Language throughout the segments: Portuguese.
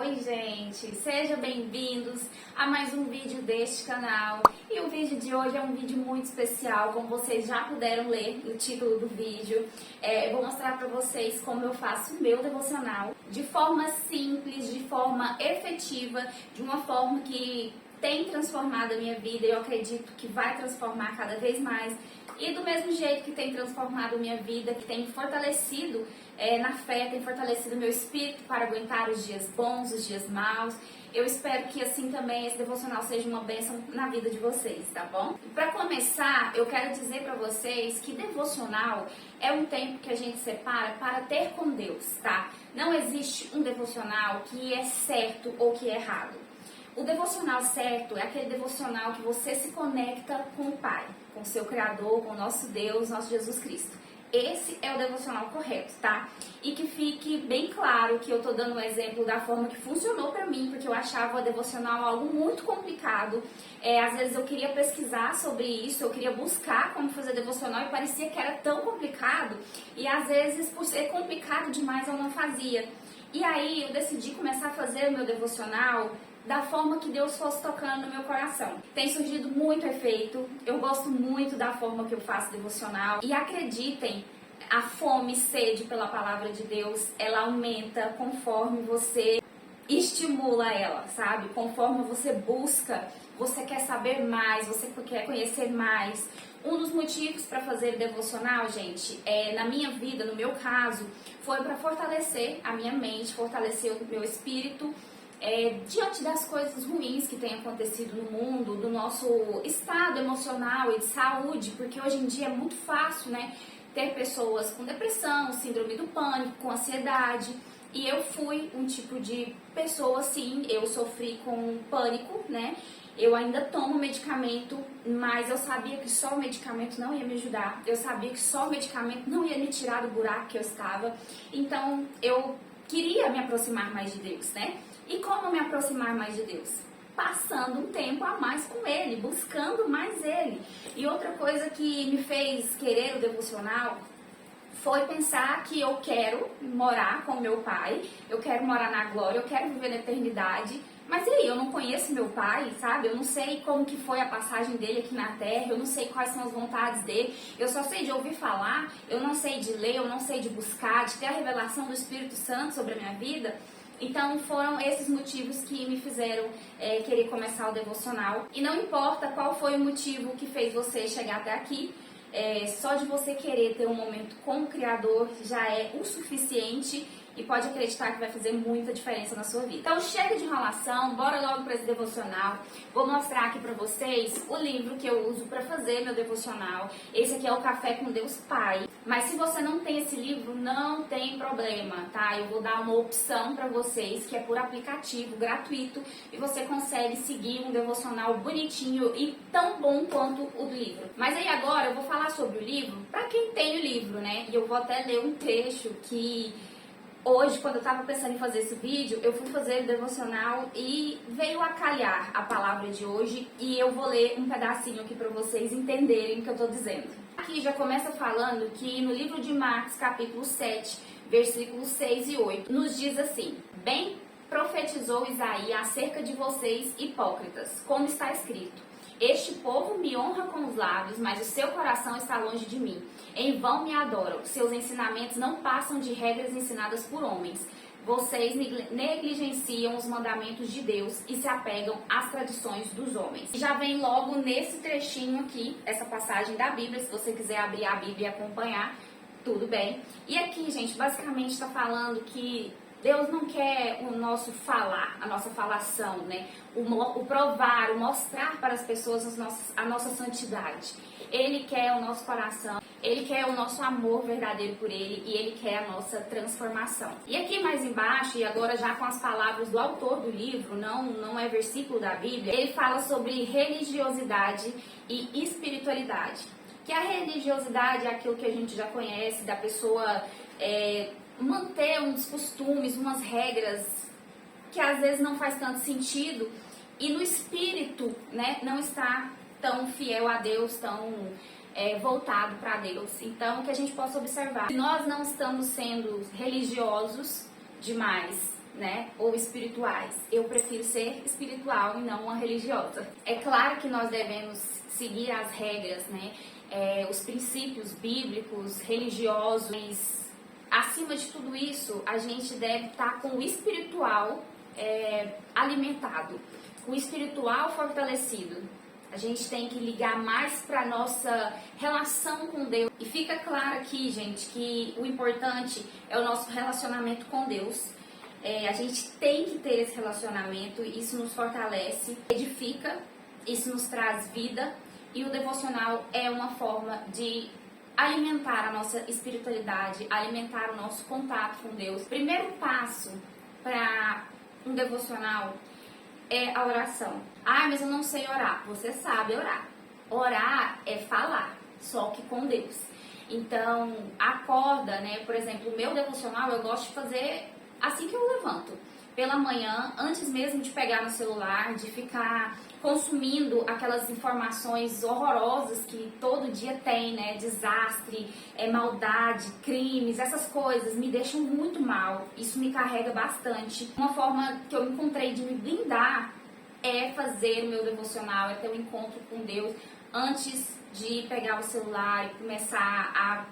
Oi gente, sejam bem-vindos a mais um vídeo deste canal. E o vídeo de hoje é um vídeo muito especial, como vocês já puderam ler no título do vídeo. Eu vou mostrar para vocês como eu faço o meu devocional de forma simples, de forma efetiva, de uma forma que tem transformado a minha vida e eu acredito que vai transformar cada vez mais. E do mesmo jeito que tem transformado a minha vida, que tem fortalecido na fé, tem fortalecido meu espírito para aguentar os dias bons, os dias maus. Eu espero que assim também esse devocional seja uma bênção na vida de vocês, tá bom? Para começar, eu quero dizer para vocês que devocional é um tempo que a gente separa para ter com Deus, tá? Não existe um devocional que é certo ou que é errado. O devocional certo é aquele devocional que você se conecta com o Pai, com o seu Criador, com o nosso Deus, nosso Jesus Cristo. Esse é o devocional correto, tá? E que fique bem claro que eu tô dando um exemplo da forma que funcionou pra mim, porque eu achava o devocional algo muito complicado. Às vezes eu queria pesquisar sobre isso, eu queria buscar como fazer devocional e parecia que era tão complicado. E às vezes, por ser complicado demais, eu não fazia. E aí eu decidi começar a fazer o meu devocional da forma que Deus fosse tocando no meu coração. Tem surgido muito efeito, eu gosto muito da forma que eu faço devocional. E acreditem, a fome e sede pela palavra de Deus, ela aumenta conforme você estimula ela, sabe? Conforme você busca, você quer saber mais, você quer conhecer mais. Um dos motivos para fazer devocional, gente, na minha vida, no meu caso, foi para fortalecer a minha mente, fortalecer o meu espírito, diante das coisas ruins que têm acontecido no mundo, do nosso estado emocional e de saúde, porque hoje em dia é muito fácil, né, ter pessoas com depressão, síndrome do pânico, com ansiedade, e eu fui um tipo de pessoa assim, eu sofri com pânico, né, eu ainda tomo medicamento, mas eu sabia que só o medicamento não ia me ajudar, eu sabia que só o medicamento não ia me tirar do buraco que eu estava, então eu queria me aproximar mais de Deus, né? E como me aproximar mais de Deus? Passando um tempo a mais com Ele, buscando mais Ele. E outra coisa que me fez querer o devocional foi pensar que eu quero morar com meu pai, eu quero morar na glória, eu quero viver na eternidade. Mas e aí, eu não conheço meu pai, sabe? Eu não sei como que foi a passagem dele aqui na terra, eu não sei quais são as vontades dele, eu só sei de ouvir falar, eu não sei de ler, eu não sei de buscar, de ter a revelação do Espírito Santo sobre a minha vida. Então foram esses motivos que me fizeram querer começar o devocional. E não importa qual foi o motivo que fez você chegar até aqui, só de você querer ter um momento com o Criador já é o suficiente e pode acreditar que vai fazer muita diferença na sua vida. Então chega de enrolação, bora logo para esse devocional. Vou mostrar aqui para vocês o livro que eu uso para fazer meu devocional. Esse aqui é o Café com Deus Pai. Mas se você não tem esse livro, não tem problema, tá? Eu vou dar uma opção para vocês que é por aplicativo, gratuito, e você consegue seguir um devocional bonitinho e tão bom quanto o do livro. Mas aí agora eu vou falar sobre o livro para quem tem o livro, né? E eu vou até ler um trecho que hoje, quando eu estava pensando em fazer esse vídeo, eu fui fazer o devocional e veio a calhar a palavra de hoje e eu vou ler um pedacinho aqui para vocês entenderem o que eu estou dizendo. Aqui já começa falando que no livro de Marcos, capítulo 7, versículos 6 e 8, nos diz assim: bem profetizou Isaías acerca de vocês, hipócritas, como está escrito: este povo me honra com os lábios, mas o seu coração está longe de mim. Em vão me adoram. Seus ensinamentos não passam de regras ensinadas por homens. Vocês negligenciam os mandamentos de Deus e se apegam às tradições dos homens. Já vem logo nesse trechinho aqui, essa passagem da Bíblia, se você quiser abrir a Bíblia e acompanhar, tudo bem. E aqui, gente, basicamente está falando que Deus não quer o nosso falar, a nossa falação, né? O provar, o mostrar para as pessoas a nossa santidade. Ele quer o nosso coração, Ele quer o nosso amor verdadeiro por Ele e Ele quer a nossa transformação. E aqui mais embaixo, e agora já com as palavras do autor do livro, não é versículo da Bíblia, ele fala sobre religiosidade e espiritualidade. Que a religiosidade é aquilo que a gente já conhece, da pessoa manter uns costumes, umas regras que às vezes não faz tanto sentido e no espírito, né, não está tão fiel a Deus, tão voltado para Deus. Então, que a gente possa observar, se nós não estamos sendo religiosos demais, né, ou espirituais. Eu prefiro ser espiritual e não uma religiosa. É claro que nós devemos seguir as regras, né, os princípios bíblicos, religiosos, mas acima de tudo isso, a gente deve estar com o espiritual alimentado, com o espiritual fortalecido. A gente tem que ligar mais para a nossa relação com Deus. E fica claro aqui, gente, que o importante é o nosso relacionamento com Deus. A gente tem que ter esse relacionamento, isso nos fortalece, edifica, isso nos traz vida. E o devocional é uma forma de alimentar a nossa espiritualidade, alimentar o nosso contato com Deus. Primeiro passo para um devocional é a oração. Ah, mas eu não sei orar. Você sabe orar. Orar é falar, só que com Deus. Então, acorda, né? Por exemplo, o meu devocional eu gosto de fazer assim que eu levanto. Pela manhã, antes mesmo de pegar no celular, de ficar consumindo aquelas informações horrorosas que todo dia tem, né? Desastre, maldade, crimes, essas coisas me deixam muito mal. Isso me carrega bastante. Uma forma que eu encontrei de me blindar é fazer o meu devocional, é ter um encontro com Deus antes de pegar o celular e começar a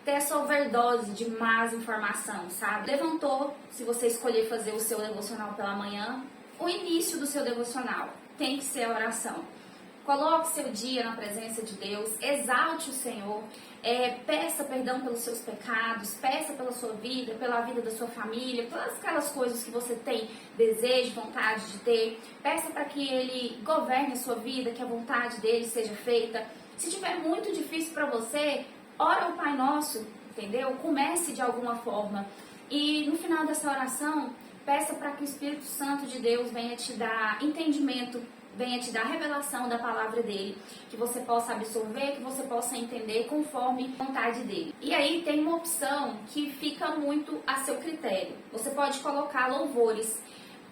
ter essa overdose de más informação, sabe? Levantou, se você escolher fazer o seu devocional pela manhã, o início do seu devocional tem que ser a oração. Coloque seu dia na presença de Deus, exalte o Senhor, peça perdão pelos seus pecados, peça pela sua vida, pela vida da sua família, pelas aquelas coisas que você tem desejo, vontade de ter. Peça para que Ele governe a sua vida, que a vontade dEle seja feita. Se tiver muito difícil para você, ora o Pai Nosso, entendeu? Comece de alguma forma. E no final dessa oração, peça para que o Espírito Santo de Deus venha te dar entendimento, venha te dar revelação da palavra dele, que você possa absorver, que você possa entender conforme a vontade dele. E aí tem uma opção que fica muito a seu critério. Você pode colocar louvores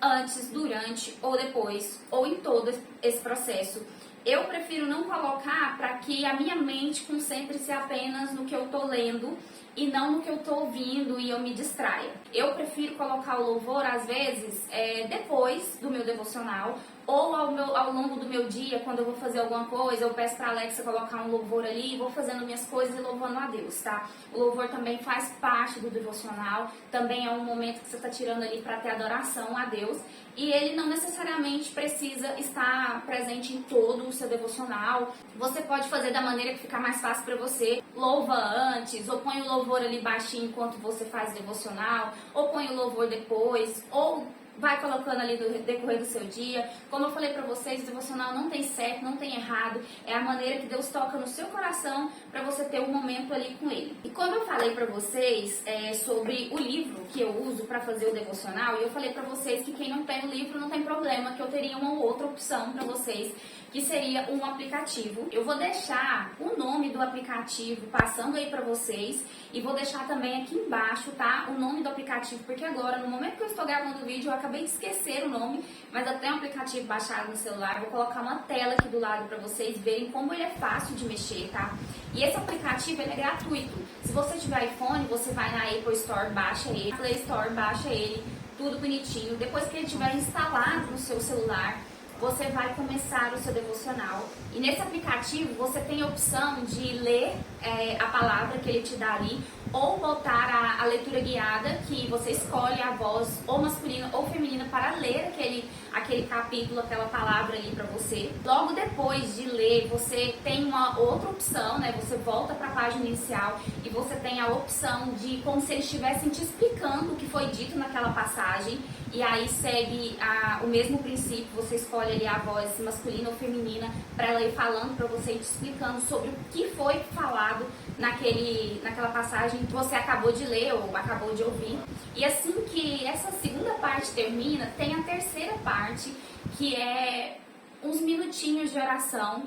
antes, durante ou depois, ou em todo esse processo. Eu prefiro não colocar para que a minha mente concentre-se apenas no que eu estou lendo e não no que eu estou ouvindo e eu me distraia. Eu prefiro colocar o louvor, às vezes, depois do meu devocional ou ao longo do meu dia, quando eu vou fazer alguma coisa, eu peço para a Alexa colocar um louvor ali e vou fazendo minhas coisas e louvando a Deus, tá? O louvor também faz parte do devocional, também é um momento que você está tirando ali para ter adoração a Deus e ele não necessariamente precisa estar presente em todo o seu devocional. Você pode fazer da maneira que ficar mais fácil para você. Louva antes, ou põe o louvor ali baixinho enquanto você faz o devocional, ou põe o louvor depois, ou vai colocando ali no decorrer do seu dia. Como eu falei pra vocês, o devocional não tem certo, não tem errado. É a maneira que Deus toca no seu coração pra você ter um momento ali com Ele. E quando eu falei pra vocês sobre o livro que eu uso pra fazer o devocional, e eu falei pra vocês que quem não tem o livro não tem problema, que eu teria uma outra opção pra vocês, que seria um aplicativo. Eu vou deixar o nome do aplicativo passando aí pra vocês e vou deixar também aqui embaixo, tá? O nome do aplicativo, porque agora, no momento que eu estou gravando o vídeo, eu acabei de esquecer o nome, mas eu tenho um aplicativo baixado no celular. Vou colocar uma tela aqui do lado pra vocês verem como ele é fácil de mexer, tá? E esse aplicativo, ele é gratuito. Se você tiver iPhone, você vai na Apple Store, baixa ele, na Play Store, baixa ele, tudo bonitinho. Depois que ele estiver instalado no seu celular, você vai começar o seu devocional. E nesse aplicativo você tem a opção de ler a palavra que ele te dá ali, ou botar a leitura guiada, que você escolhe a voz ou masculina ou feminina para ler aquele capítulo, aquela palavra ali para você. Logo depois de ler, você tem uma outra opção, né? Você volta para a página inicial e você tem a opção de, como se eles estivessem te explicando o que foi dito naquela passagem. E aí segue o mesmo princípio, você escolhe ali a voz masculina ou feminina para ela ir falando para você, te explicando sobre o que foi falado naquela passagem que você acabou de ler ou acabou de ouvir. E assim que essa segunda parte termina, tem a terceira parte, que é uns minutinhos de oração.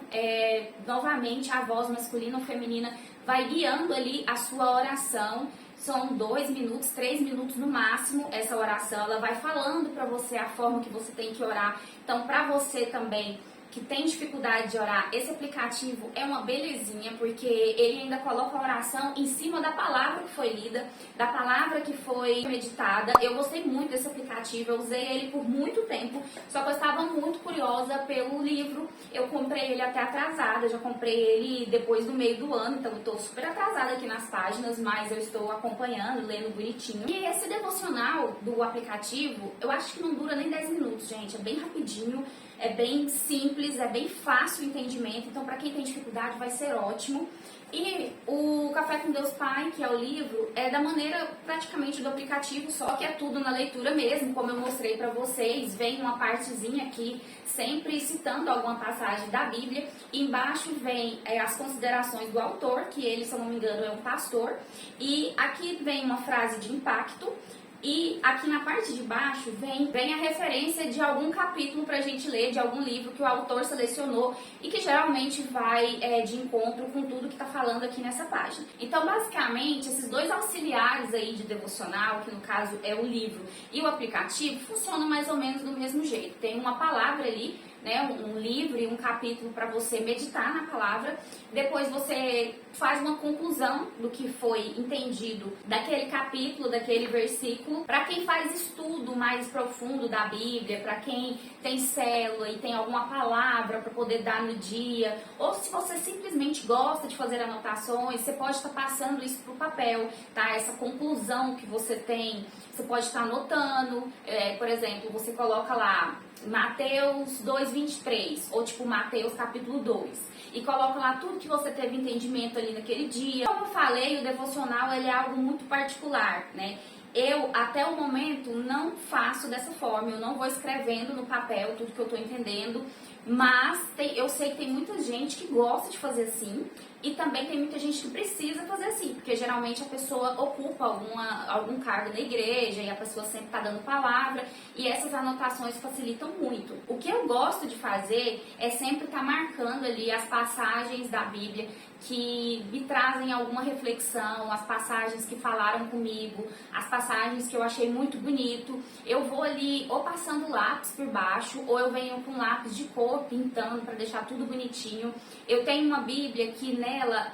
Novamente a voz masculina ou feminina vai guiando ali a sua oração. São 2 minutos, 3 minutos no máximo essa oração. Ela vai falando para você a forma que você tem que orar. Então, para você também que tem dificuldade de orar, esse aplicativo é uma belezinha, porque ele ainda coloca a oração em cima da palavra que foi lida, da palavra que foi meditada. Eu gostei muito desse aplicativo, eu usei ele por muito tempo, só que eu estava muito curiosa pelo livro. Eu comprei ele até atrasada, já comprei ele depois do meio do ano, então eu estou super atrasada aqui nas páginas, mas eu estou acompanhando, lendo bonitinho. E esse devocional do aplicativo, eu acho que não dura nem 10 minutos, gente, é bem rapidinho. É bem simples, é bem fácil o entendimento, então para quem tem dificuldade vai ser ótimo. E o Café com Deus Pai, que é o livro, é da maneira praticamente do aplicativo, só que é tudo na leitura mesmo, como eu mostrei para vocês. Vem uma partezinha aqui, sempre citando alguma passagem da Bíblia. E embaixo vem as considerações do autor, que ele, se eu não me engano, é um pastor. E aqui vem uma frase de impacto. E aqui na parte de baixo vem a referência de algum capítulo para a gente ler, de algum livro que o autor selecionou e que geralmente vai de encontro com tudo que está falando aqui nessa página. Então, basicamente, esses dois auxiliares aí de devocional, que no caso é o livro e o aplicativo, funcionam mais ou menos do mesmo jeito. Tem uma palavra ali, né, um livro e um capítulo para você meditar na palavra. Depois você faz uma conclusão do que foi entendido daquele capítulo, daquele versículo. Para quem faz estudo mais profundo da Bíblia, para quem tem célula e tem alguma palavra para poder dar no dia, ou se você simplesmente gosta de fazer anotações, você pode estar passando isso para o papel, tá? Essa conclusão que você tem, você pode estar anotando. Por exemplo, você coloca lá Mateus 2:23, ou tipo Mateus capítulo 2, e coloca lá tudo que você teve entendimento ali naquele dia. Como eu falei, o devocional ele é algo muito particular, né? Eu, até o momento, não faço dessa forma, eu não vou escrevendo no papel tudo que eu tô entendendo, mas eu sei que tem muita gente que gosta de fazer assim, e também tem muita gente que precisa fazer assim, porque geralmente a pessoa ocupa algum cargo na igreja e a pessoa sempre está dando palavra, e essas anotações facilitam muito. O que eu gosto de fazer é sempre estar marcando ali as passagens da Bíblia que me trazem alguma reflexão, as passagens que falaram comigo, as passagens que eu achei muito bonito. Eu vou ali ou passando lápis por baixo, ou eu venho com lápis de cor pintando para deixar tudo bonitinho. Eu tenho uma Bíblia que nela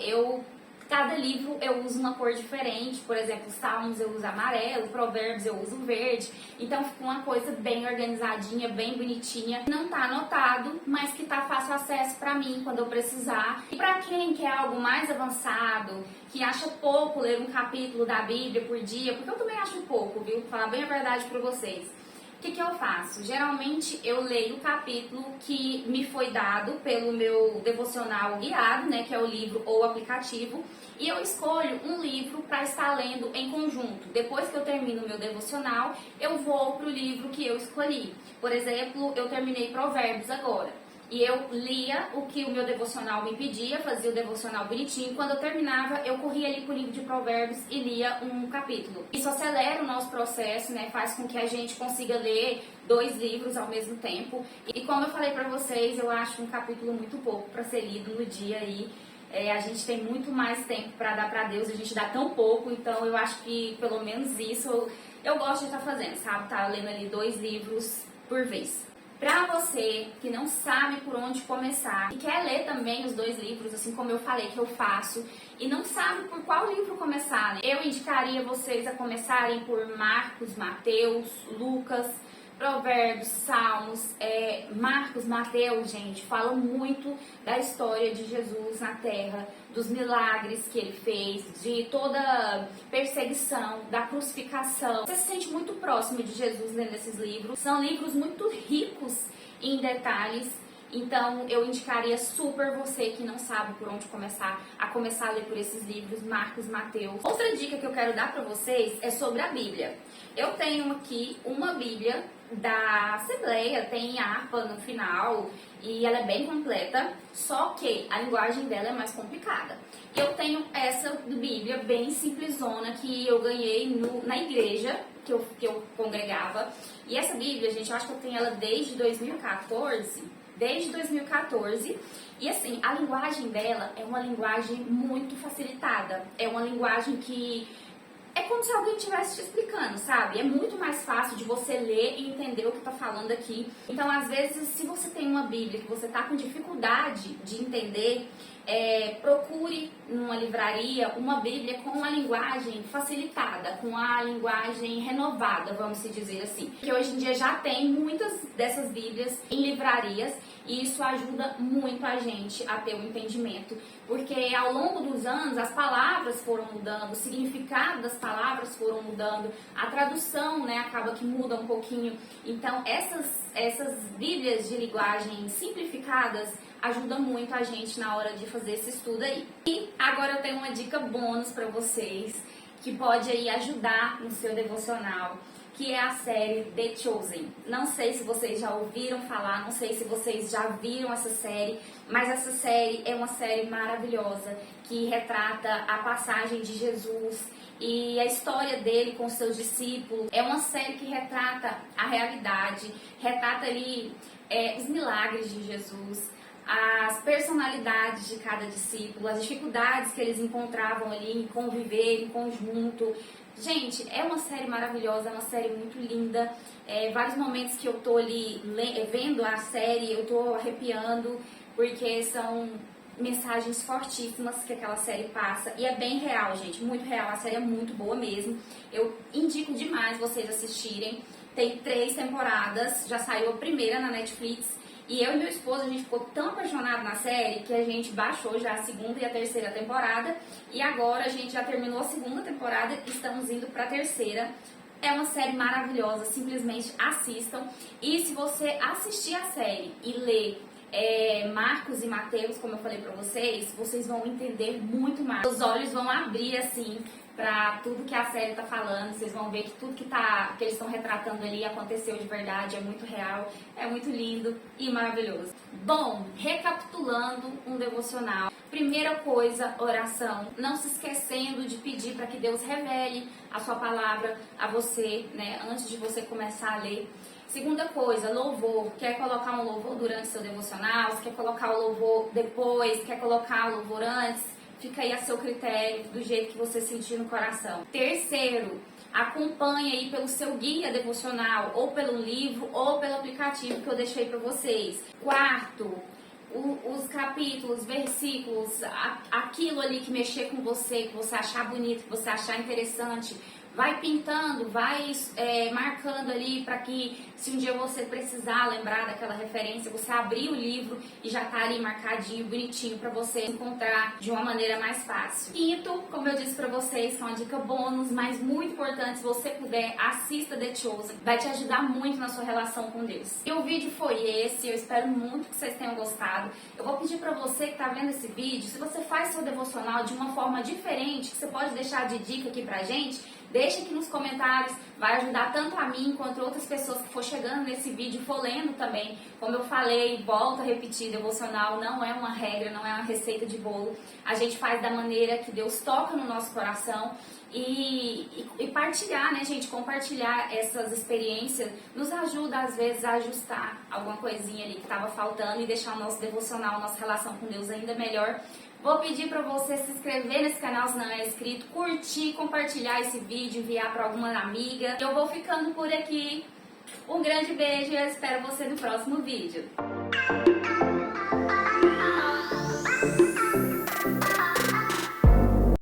cada livro eu uso uma cor diferente. Por exemplo, Salmos eu uso amarelo, Provérbios eu uso verde. Então fica uma coisa bem organizadinha, bem bonitinha. Não tá anotado, mas que tá fácil acesso para mim quando eu precisar. E para quem quer algo mais avançado, que acha pouco ler um capítulo da Bíblia por dia, porque eu também acho pouco, viu? Vou falar bem a verdade para vocês. O que eu faço? Geralmente eu leio o capítulo que me foi dado pelo meu devocional guiado, né, que é o livro ou o aplicativo, e eu escolho um livro para estar lendo em conjunto. Depois que eu termino o meu devocional, eu vou para o livro que eu escolhi. Por exemplo, eu terminei Provérbios agora. E eu lia o que o meu devocional me pedia, fazia o devocional bonitinho. Quando eu terminava, eu corria ali pro livro de Provérbios e lia um capítulo. Isso acelera o nosso processo, né? Faz com que a gente consiga ler 2 livros ao mesmo tempo. E como eu falei pra vocês, eu acho um capítulo muito pouco para ser lido no dia aí. A gente tem muito mais tempo para dar para Deus, a gente dá tão pouco, então eu acho que pelo menos isso eu gosto de estar fazendo, sabe? Tá lendo ali 2 livros por vez. Pra você que não sabe por onde começar e quer ler também os 2 livros, assim como eu falei que eu faço, e não sabe por qual livro começar, né? Eu indicaria vocês a começarem por Marcos, Mateus, Lucas, Provérbios, Salmos. Marcos, Mateus, gente, fala muito da história de Jesus na Terra, dos milagres que ele fez, de toda perseguição, da crucificação. Você se sente muito próximo de Jesus lendo esses livros. São livros muito ricos em detalhes. Então, eu indicaria super você que não sabe por onde começar, a começar a ler por esses livros, Marcos, Mateus. Outra dica que eu quero dar para vocês é sobre a Bíblia. Eu tenho aqui uma Bíblia da Assembleia, tem harpa no final e ela é bem completa, só que a linguagem dela é mais complicada. Eu tenho essa Bíblia bem simplesona que eu ganhei na igreja que eu congregava. E essa Bíblia, gente, eu acho que eu tenho ela desde 2014. E assim, a linguagem dela é uma linguagem muito facilitada. É uma linguagem que é como se alguém estivesse te explicando, sabe? É muito mais fácil de você ler e entender o que está falando aqui. Então, às vezes, se você tem uma Bíblia que você está com dificuldade de entender, procure numa livraria uma Bíblia com uma linguagem facilitada, com a linguagem renovada, vamos se dizer assim. Porque hoje em dia já tem muitas dessas Bíblias em livrarias e isso ajuda muito a gente a ter um entendimento. Porque ao longo dos anos as palavras foram mudando, o significado das palavras foram mudando, a tradução, né, acaba que muda um pouquinho. Então essas Bíblias de linguagem simplificadas ajudam muito a gente na hora de fazer esse estudo aí. E agora eu tenho uma dica bônus para vocês que pode aí ajudar no seu devocional, que é a série The Chosen. Não sei se vocês já ouviram falar, não sei se vocês já viram essa série, mas essa série é uma série maravilhosa que retrata a passagem de Jesus e a história dele com seus discípulos. É uma série que retrata a realidade, retrata ali os milagres de Jesus, as personalidades de cada discípulo, as dificuldades que eles encontravam ali em conviver em conjunto. Gente, é uma série maravilhosa, é uma série muito linda. Vários momentos que eu tô ali vendo a série, eu tô arrepiando, porque são mensagens fortíssimas que aquela série passa. E é bem real, gente, muito real. A série é muito boa mesmo. Eu indico demais vocês assistirem. Tem 3 temporadas, já saiu a primeira na Netflix. E eu e meu esposo, a gente ficou tão apaixonado na série que a gente baixou já a 2ª e a 3ª temporada. E agora a gente já terminou a 2ª temporada e estamos indo para a 3ª. É uma série maravilhosa, simplesmente assistam. E se você assistir a série e ler Marcos e Mateus, como eu falei pra vocês, vocês vão entender muito mais. Os olhos vão abrir assim pra tudo que a série tá falando. Vocês vão ver que tudo que eles estão retratando ali aconteceu de verdade, é muito real, é muito lindo e maravilhoso. Bom, recapitulando um devocional. Primeira coisa, oração. Não se esquecendo de pedir para que Deus revele a sua palavra a você, né, antes de você começar a ler. Segunda coisa, louvor. Quer colocar um louvor durante seu devocional? Se quer colocar o louvor depois? Quer colocar o louvor antes? Fica aí a seu critério, do jeito que você sentir no coração. Terceiro, acompanhe aí pelo seu guia devocional, ou pelo livro, ou pelo aplicativo que eu deixei para vocês. Quarto, os capítulos, versículos, aquilo ali que mexer com você, que você achar bonito, que você achar interessante, vai pintando, vai marcando ali para que se um dia você precisar lembrar daquela referência, você abrir o livro e já tá ali marcadinho, bonitinho para você encontrar de uma maneira mais fácil. Quinto, como eu disse para vocês, que é uma dica bônus, mas muito importante, se você puder, assista The Chosen. Vai te ajudar muito na sua relação com Deus. E o vídeo foi esse, eu espero muito que vocês tenham gostado. Eu vou pedir para você que tá vendo esse vídeo, se você faz seu devocional de uma forma diferente, que você pode deixar de dica aqui pra gente, deixa aqui nos comentários, vai ajudar tanto a mim quanto outras pessoas que for chegando nesse vídeo e for lendo também. Como eu falei, volto a repetir, devocional não é uma regra, não é uma receita de bolo. A gente faz da maneira que Deus toca no nosso coração e partilhar, né, gente? Compartilhar essas experiências nos ajuda, às vezes, a ajustar alguma coisinha ali que estava faltando e deixar o nosso devocional, nossa relação com Deus ainda melhor. Vou pedir para você se inscrever nesse canal se não é inscrito, curtir, compartilhar esse vídeo, enviar para alguma amiga. Eu vou ficando por aqui. Um grande beijo e eu espero você no próximo vídeo.